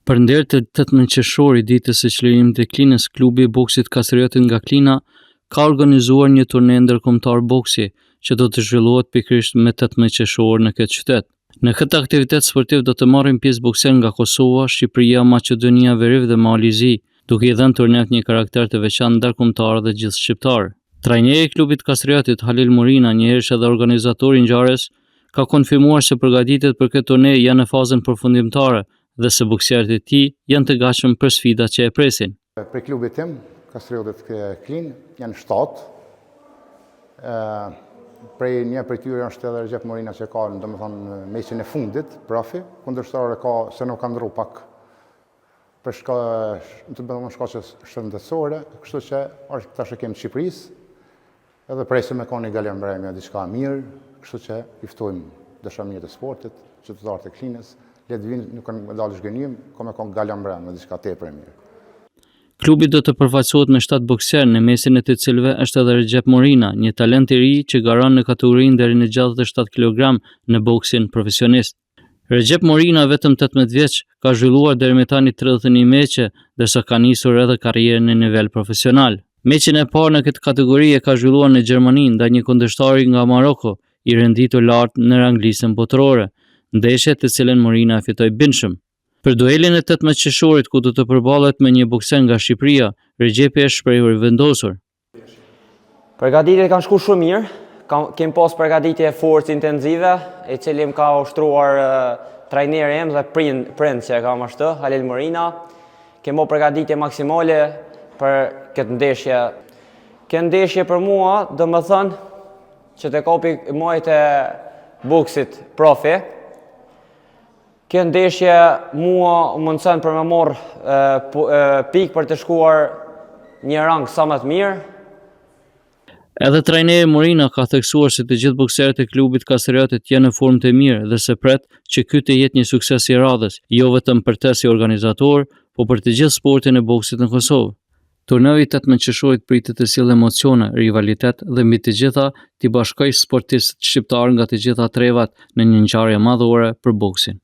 Përnder të 18 qershor i ditës së çlirimit të Klinës, klubi i boksit Kastriotit nga Klina ka organizuar një turne ndërkombëtar boksi që do të zhvillohet pikërisht me 18 qershor në këtë qytet. Në këtë aktivitet sportiv do të marrin pjesë bokserë nga Kosova, Shqipëria, Maqedonia Veriv dhe Malizi, duke i dhënë turnet një karakter të veçantë ndërkombëtar dhe gjithë shqiptar. Trajneri i klubit Kastriotit, Halil Murina, njëherësh edhe organizatori i ngjarjes, ka konfirmuar se përgatitjet për këtë turne janë në fazën përfundimtare dhe se bokserët e tij janë të gatshëm për sfidat që e presin. Për klubit tim, Kastriotit Klin, janë 7. Prej një prej tyre është edhe Recep Morina që ka, domethënë, mesin e fundit, profi, kundërshtarë ka se nuk ka ndru pak për shkaqe shëndetësore, kështu që është tash e kemi të Shqipërisë, edhe presim me ka një Galian Bremja diçka mirë, kështu që i ftojmë dashamirët e sportit, qytetarët e Klinës, le të vinë, nuk kanë dalë zhgënjim, ka me ka Galian Bremja diçka tepër e mirë. Klubi do të përfaqësohet me 7 bokserë, në mesin e të cilëve është edhe Recep Morina, një talent i ri që garon në kategorinë deri në 67 kg në boksin profesionist. Recep Morina, vetëm 18 vjeç, ka zhvilluar deri më tani 31 meqe, ndërsa ka nisur edhe karrierën në nivel profesional. Meqin e parë në këtë kategori e ka zhvilluar në Gjermani ndaj një kundërshtari nga Maroko, i renditur lart në ranglisën botërore, ndeshje të cilën Morina fitoi bindshëm. Për duelin e 18 qershorit, ku do të përballet me një bokser nga Shqipëria, Recepi është shprehur i vendosur. Përgatitjet kanë shkuar shumë mirë. Kem pas përgatitje forcë intensive, e cili më ka ushtruar trajneri im dhe prind që e kam ashtu, Halil Morina. Kem bërë përgatitje maksimale për këtë ndeshje. Këtë ndeshje për mua, do më thënë që të kapi muajt e boksit profi. Kjo ndeshje mua më nësën për me morë pikë për të shkuar një rang sa më të mirë. Edhe trajneri Morina ka theksuar se të gjithë bokserët e klubit Kastriotit janë në formë të mirë dhe se pret që ky të jetë një sukses i radhës, jo vetëm për të si organizator, por për të gjithë sportin e boksit në Kosovë. Turneu i 18 qershorit pritet të sjellë emocione, rivalitet dhe mbi të gjitha t'i bashkojë sportistët shqiptar nga të gjitha trevat në një ngjarje madhore për boksin.